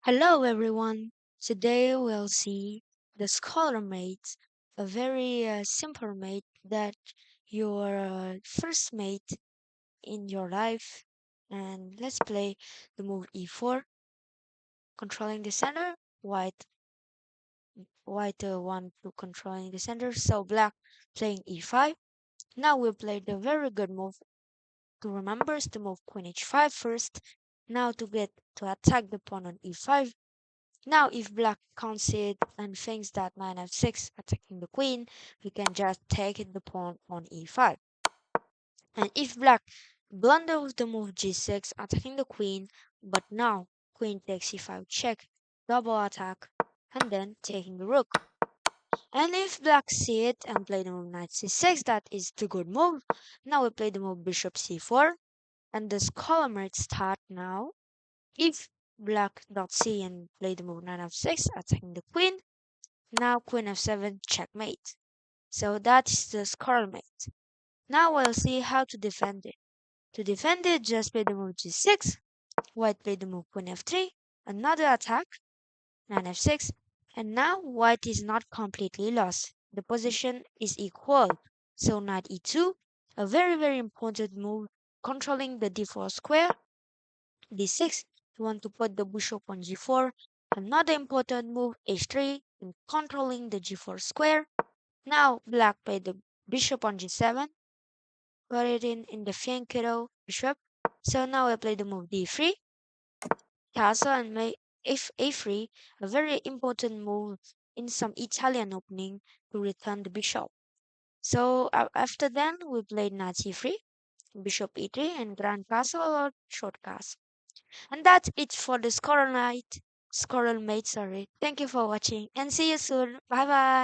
Hello, everyone. Today we'll see the scholar mate, a very simple mate that your first mate in your life. And let's play the move e4, controlling the center. White want to controlling the center, so black playing e5. Now we'll play the very good move to remember is to move queen h5 first. Now to get to attack the pawn on e5. Now, if black concede and thinks that knight f6 attacking the queen, we can just take the pawn on e5. And if black blunder with the move g6 attacking the queen, but now queen takes e5 check, double attack, and then taking the rook. And if black see it and play the move knight c6, that is the good move. Now we play the move bishop c4, and the scholar might start now. If black dot c and play the move knight f6 attacking the queen, now queen f7 checkmate. So that's the scolemate. Now we'll see how to defend it. To defend it, just play the move g6, white play the move queen f3, another attack, knight f6, and now white is not completely lost. The position is equal. So knight e2, a very important move controlling the d4 square, d6, you want to put the bishop on g4, another important move h3 in controlling the g4 square. Now black played the bishop on g7, put it in the fianchetto bishop. So now I play the move d3, castle and make if a3, a very important move in some Italian opening to return the bishop. So after then we played knight c3, bishop e3 and grand castle or short castle. And that's it for the squirrel mate. Sorry. Thank you for watching and see you soon. Bye bye.